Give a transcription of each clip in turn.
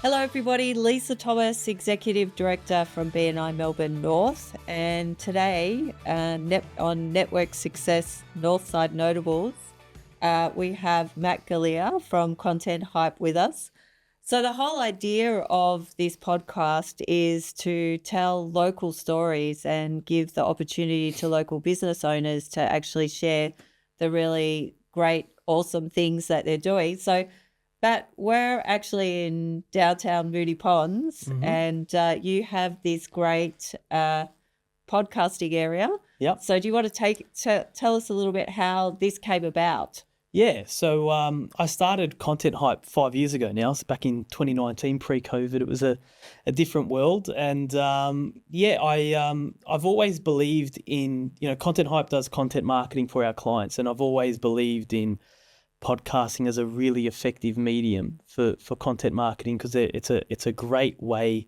Hello everybody, Lisa Thomas, Executive Director from BNI Melbourne North, and today on Network Success Northside Notables, we have Matt Galea from Content Hype with us. So the whole idea of this podcast is to tell local stories and give the opportunity to local business owners to actually share the really great, awesome things that they're doing. So but we're actually in downtown Moonee Ponds, and you have this great podcasting area. Yep. So do you want to tell us a little bit how this came about? Yeah, so I started Content Hype 5 years ago now. So back in 2019, pre-COVID. It was a different world. And I've always believed in, Content Hype does content marketing for our clients. And I've always believed in podcasting as a really effective medium for content marketing, because it's a great way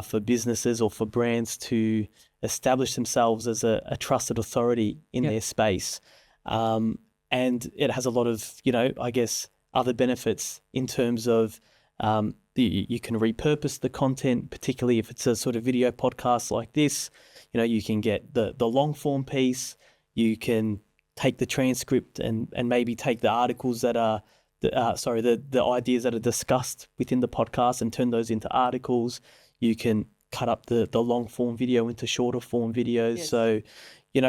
for businesses or for brands to establish themselves as a trusted authority in their space. And it has a lot of, other benefits in terms of you can repurpose the content, particularly if it's a sort of video podcast like this. You can get the long form piece, you can take the transcript and maybe take the articles that are, the ideas that are discussed within the podcast and turn those into articles. You can cut up the long form video into shorter form videos. Yes. So,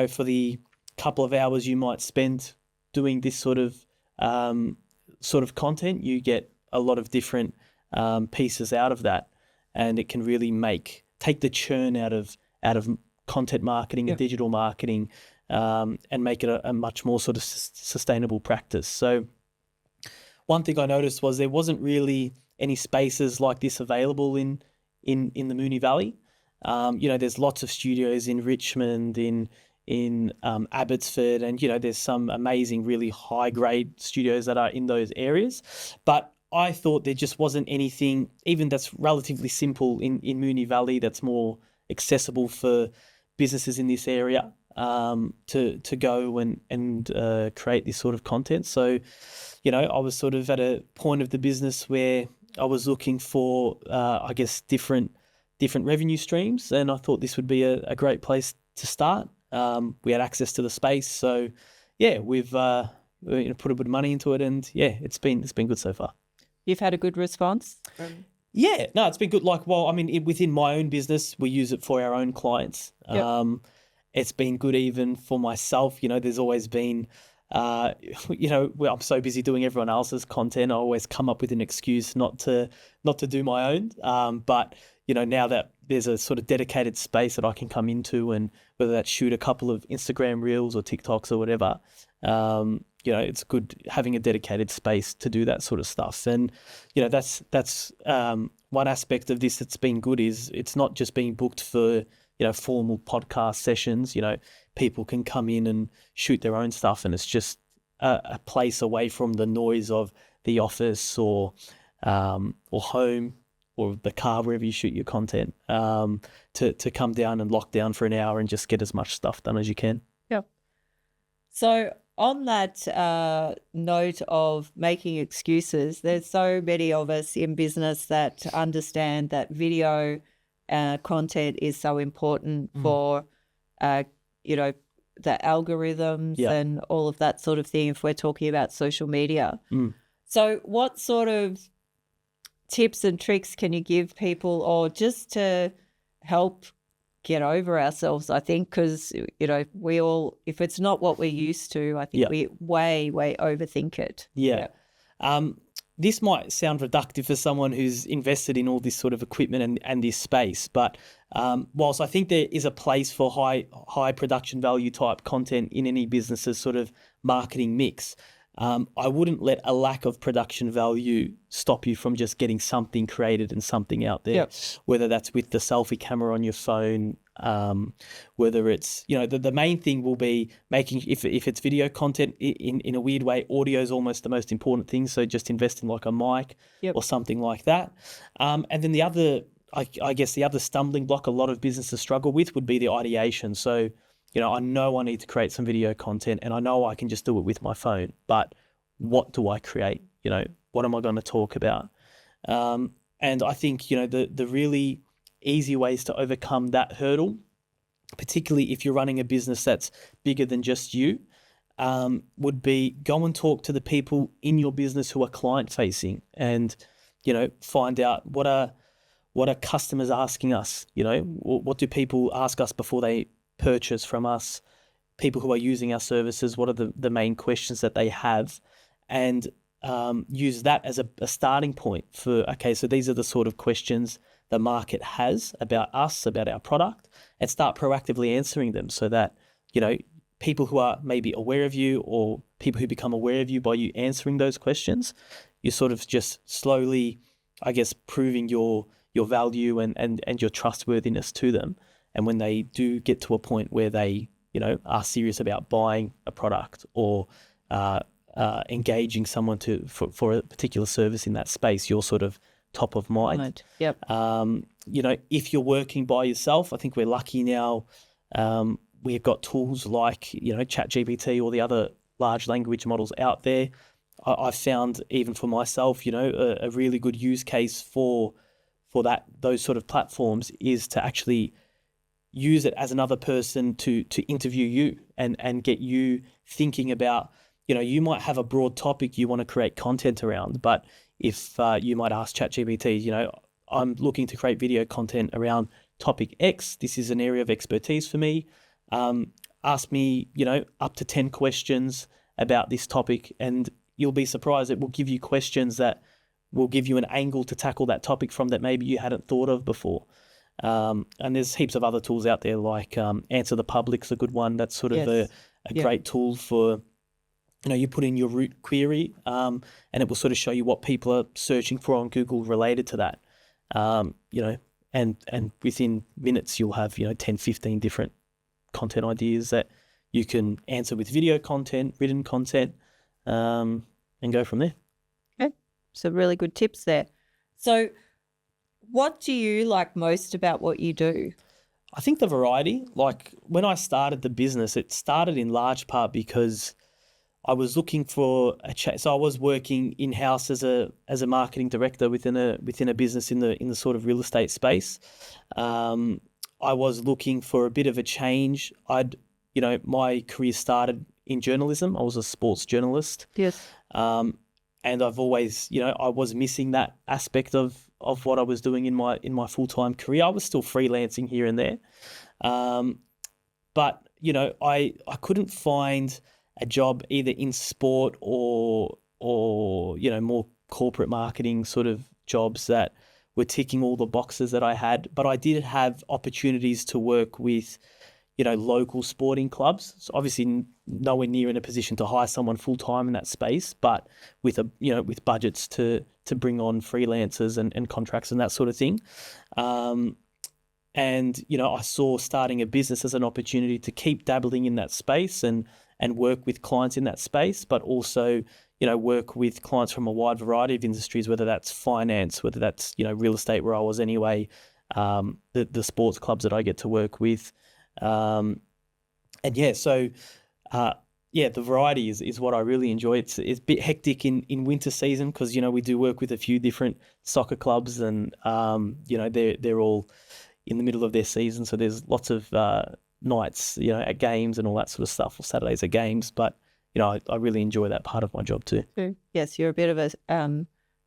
for the couple of hours you might spend doing this sort of content, you get a lot of different pieces out of that, and it can really take the churn out of content marketing and digital marketing, and make it a much more sort of sustainable practice. So one thing I noticed was there wasn't really any spaces like this available in the Moonee Valley. There's lots of studios in Richmond, in Abbotsford, and there's some amazing, really high grade studios that are in those areas. But I thought there just wasn't anything even that's relatively simple in Moonee Valley that's more accessible for businesses in this area to go and create this sort of content. So, I was sort of at a point of the business where I was looking for, different revenue streams, and I thought this would be a great place to start. We had access to the space, so we've put a bit of money into it, and it's been good so far. You've had a good response? Yeah, no, it's been good. Within my own business, we use it for our own clients. Yep. It's been good even for myself. There's always been, I'm so busy doing everyone else's content, I always come up with an excuse not to do my own. But now that there's a sort of dedicated space that I can come into, and whether that's shoot a couple of Instagram reels or TikToks or whatever, it's good having a dedicated space to do that sort of stuff. And, that's one aspect of this that's been good is it's not just being booked for, formal podcast sessions. People can come in and shoot their own stuff, and it's just a place away from the noise of the office or home or the car, wherever you shoot your content, to come down and lock down for an hour and just get as much stuff done as you can. Yeah. So on that note of making excuses, there's so many of us in business that understand that video content is so important for, the algorithms and all of that sort of thing, if we're talking about social media. So what sort of tips and tricks can you give people, or just to help get over ourselves, I think, because, we all, if it's not what we're used to, I think we way overthink it. Yeah. This might sound reductive for someone who's invested in all this sort of equipment and this space, but whilst I think there is a place for high production value type content in any business's sort of marketing mix, I wouldn't let a lack of production value stop you from just getting something created and something out there, whether that's with the selfie camera on your phone, whether it's, the main thing will be making, if it's video content, in a weird way, audio is almost the most important thing. So just invest in like a mic or something like that. And then the other, I guess the other stumbling block a lot of businesses struggle with would be the ideation. So, I know I need to create some video content, and I know I can just do it with my phone, but what do I create? What am I going to talk about? And And I think, the really easy ways to overcome that hurdle, particularly if you're running a business that's bigger than just you, would be go and talk to the people in your business who are client facing, and find out what are customers asking us. What do people ask us before they purchase from us? People who are using our services, what are the main questions that they have, and use that as a starting point for, okay, so these are the sort of questions the market has about us, about our product, and start proactively answering them, so that people who are maybe aware of you, or people who become aware of you by you answering those questions, you're sort of just slowly, I guess, proving your value and your trustworthiness to them. And when they do get to a point where they are serious about buying a product, or engaging someone for a particular service in that space, you're sort of top of mind. Right. Yep. If you're working by yourself, I think we're lucky now. We've got tools like ChatGPT or the other large language models out there. I've found, even for myself, a really good use case for those sort of platforms is to actually use it as another person to interview you and get you thinking about, you might have a broad topic you want to create content around, but if you might ask ChatGPT, I'm looking to create video content around topic X. This is an area of expertise for me. Ask me, up to 10 questions about this topic, and you'll be surprised. It will give you questions that will give you an angle to tackle that topic from that maybe you hadn't thought of before. And there's heaps of other tools out there, like Answer the Public's a good one. That's sort of a great tool for, you put in your root query, and it will sort of show you what people are searching for on Google related to that. And within minutes you'll have 10, 15 different content ideas that you can answer with video content, written content, and go from there. Okay, so really good tips there. So what do you like most about what you do? I think the variety. Like, when I started the business, it started in large part because I was looking for a change. So I was working in-house as a marketing director within a business in the sort of real estate space. I was looking for a bit of a change. My career started in journalism. I was a sports journalist. Yes. And I've always, I was missing that aspect of what I was doing in my full-time career. I was still freelancing here and there. But I couldn't find a job either in sport or more corporate marketing sort of jobs that were ticking all the boxes that I had. But I did have opportunities to work with, local sporting clubs. So obviously nowhere near in a position to hire someone full time in that space, but with with budgets to bring on freelancers and contracts and that sort of thing. And I saw starting a business as an opportunity to keep dabbling in that space and work with clients in that space, but also, work with clients from a wide variety of industries, whether that's finance, whether that's, real estate, where I was anyway, the sports clubs that I get to work with. The variety is what I really enjoy. It's a bit hectic in winter season because, we do work with a few different soccer clubs and, they're all in the middle of their season. So there's lots of nights, at games and all that sort of stuff, or Saturdays at games. But, I really enjoy that part of my job too. Yes, you're a bit of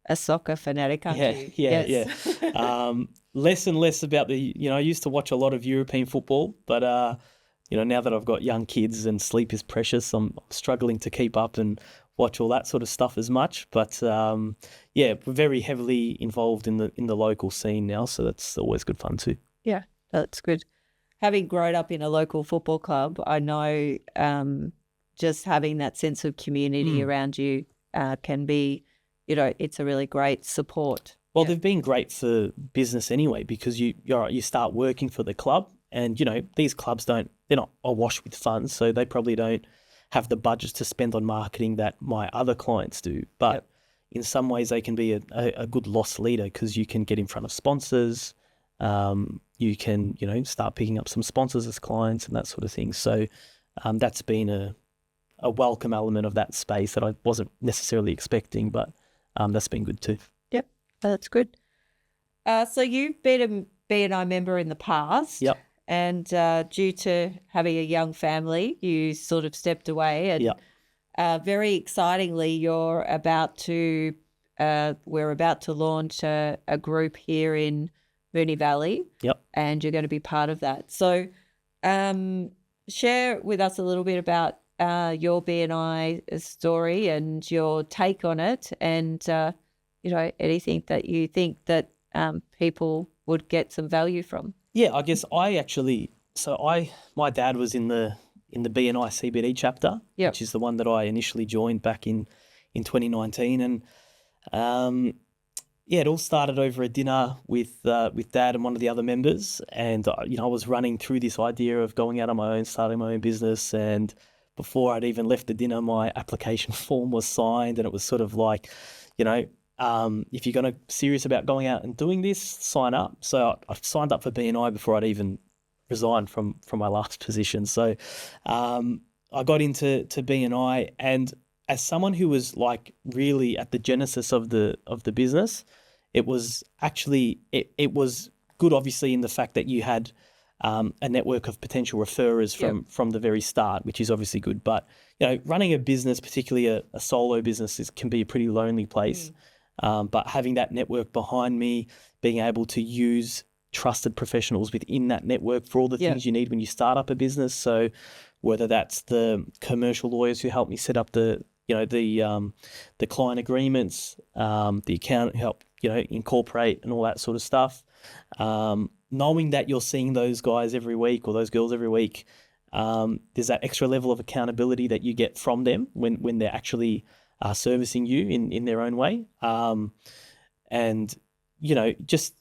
a soccer fanatic, aren't you? Yeah. Less and less about I used to watch a lot of European football, but, now that I've got young kids and sleep is precious, I'm struggling to keep up and watch all that sort of stuff as much. But, we're very heavily involved in the local scene now, so that's always good fun too. Yeah, that's good. Having grown up in a local football club, I know just having that sense of community around you can be, it's a really great support. Well, they've been great for business anyway, because you start working for the club, and these clubs they're not awash with funds, so they probably don't have the budgets to spend on marketing that my other clients do. But in some ways, they can be a good loss leader, because you can get in front of sponsors. You can start picking up some sponsors as clients and that sort of thing. So that's been a welcome element of that space that I wasn't necessarily expecting, but that's been good too. Yep, that's good. So you've been a BNI member in the past. Yep. And due to having a young family, you sort of stepped away. And very excitingly, we're about to launch a group here in Moonee Valley. Yep. And you're going to be part of that. So share with us a little bit about your BNI story and your take on it, and anything that you think that people would get some value from. Yeah, I guess my dad was in the BNI CBD chapter, which is the one that I initially joined back in 2019, and it all started over a dinner with Dad and one of the other members, and I was running through this idea of going out on my own, starting my own business, and before I'd even left the dinner, my application form was signed, and it was sort of like, if you're going to serious about going out and doing this, sign up. So I signed up for BNI before I'd even resigned from my last position. So I got into BNI, and as someone who was like really at the genesis of the business, it was actually it was good, obviously, in the fact that you had a network of potential referrers from the very start, which is obviously good. But running a business, particularly a solo business, can be a pretty lonely place. But having that network behind me, being able to use trusted professionals within that network for all the things you need when you start up a business. So whether that's the commercial lawyers who help me set up the client agreements, the account help incorporate and all that sort of stuff. Knowing that you're seeing those guys every week or those girls every week, there's that extra level of accountability that you get from them when they're actually servicing you in their own way. And just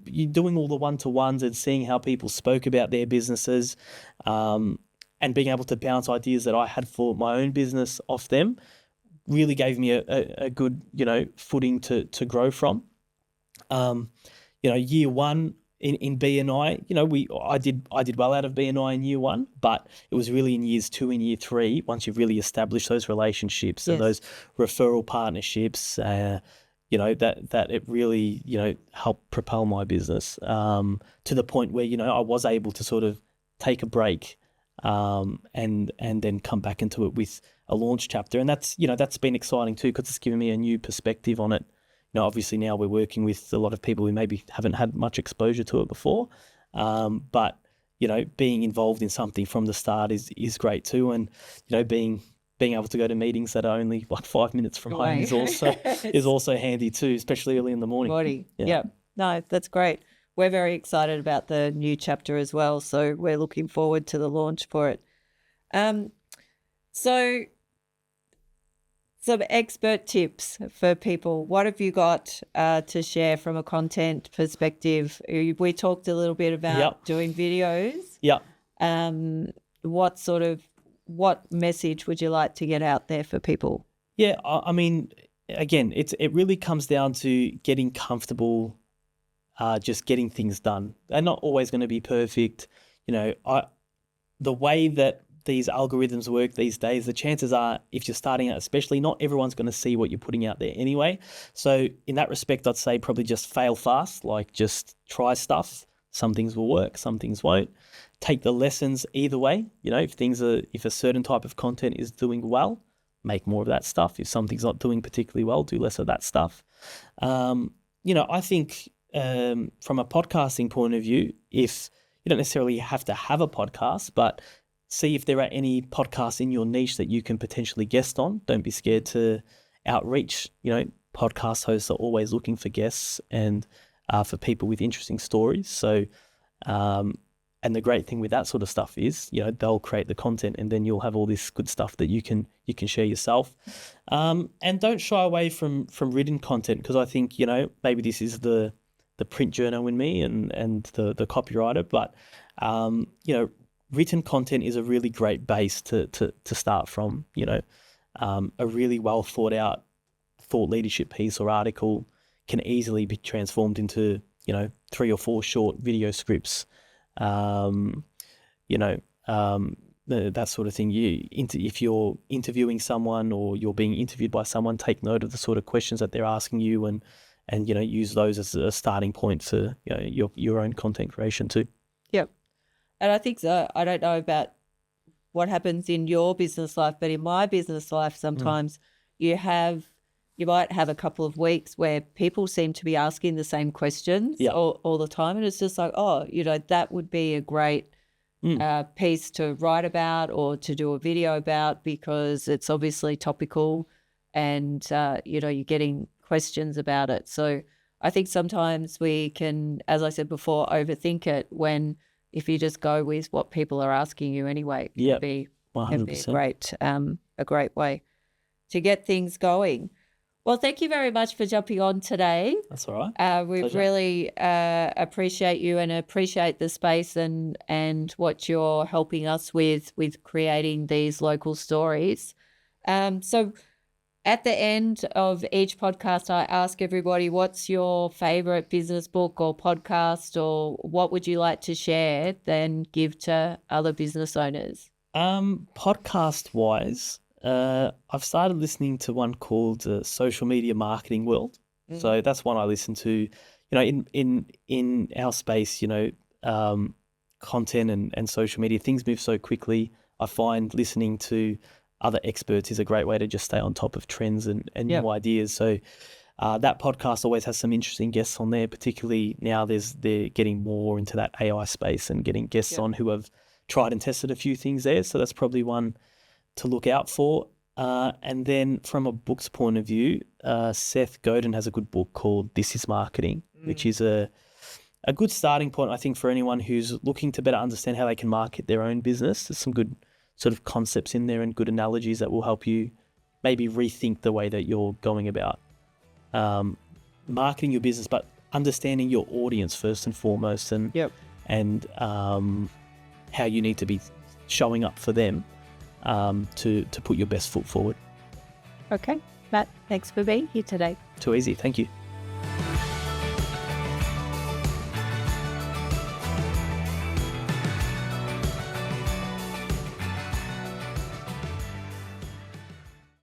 you doing all the one-to-ones and seeing how people spoke about their businesses, and being able to bounce ideas that I had for my own business off them really gave me a good, footing to grow from. Year one in BNI, I did well out of BNI in year one, but it was really in years 2 and year 3, once you've really established those relationships and those referral partnerships, that it really, helped propel my business to the point where, I was able to sort of take a break and then come back into it with a launch chapter. And that's been exciting too, because it's given me a new perspective on it. Obviously now we're working with a lot of people who maybe haven't had much exposure to it before. But, being involved in something from the start is great too. And, being able to go to meetings that are only like 5 minutes from home is also handy too, especially early in the morning. Yeah. No, that's great. We're very excited about the new chapter as well. So we're looking forward to the launch for it. So some expert tips for people. What have you got to share from a content perspective? We talked a little bit about doing videos. Yeah. What message would you like to get out there for people? Yeah, I mean, again, it really comes down to getting comfortable, just getting things done. They're not always going to be perfect. The way that these algorithms work these days, the chances are, if you're starting out especially, not everyone's going to see what you're putting out there anyway. So in that respect, I'd say probably just fail fast, like just try stuff. Some things will work, some things won't. Take the lessons either way. If a certain type of content is doing well, make more of that stuff. If something's not doing particularly well, do less of that stuff. I think from a podcasting point of view, if you don't necessarily have to have a podcast, but see if there are any podcasts in your niche that you can potentially guest on. Don't be scared to outreach. Podcast hosts are always looking for guests and for people with interesting stories. So, and the great thing with that sort of stuff is, they'll create the content and then you'll have all this good stuff that you can share yourself. And don't shy away from written content, because I think, maybe this is the print journo in me and the copywriter, but, written content is a really great base to start from. A really well thought leadership piece or article can easily be transformed into 3 or 4 short video scripts. That sort of thing. If you're interviewing someone or you're being interviewed by someone, take note of the sort of questions that they're asking you and and use those as a starting point for your own content creation too. Yep. And I think so. I don't know about what happens in your business life, but in my business life, sometimes you might have a couple of weeks where people seem to be asking the same questions all the time. And it's just like, that would be a great piece to write about or to do a video about, because it's obviously topical and, you're getting questions about it. So I think sometimes we can, as I said before, overthink it if you just go with what people are asking you anyway. It can be 100%. A great way to get things going. Well, thank you very much for jumping on today. That's all right. We Pleasure. really appreciate you and appreciate the space and what you're helping us with creating these local stories. So at the end of each podcast, I ask everybody, what's your favourite business book or podcast, or what would you like to share, then give to other business owners? Podcast-wise, I've started listening to one called Social Media Marketing World. So that's one I listen to. In our space, content and social media, things move so quickly. I find listening to other experts is a great way to just stay on top of trends and new ideas. So that podcast always has some interesting guests on there, particularly now they're getting more into that AI space and getting guests on who have tried and tested a few things there. So that's probably one to look out for. And then from a book's point of view, Seth Godin has a good book called This Is Marketing, which is a good starting point, I think, for anyone who's looking to better understand how they can market their own business. There's some good sort of concepts in there and good analogies that will help you maybe rethink the way that you're going about marketing your business, but understanding your audience first and foremost, and how you need to be showing up for them to put your best foot forward. Okay, Matt, thanks for being here today. Too easy. Thank you.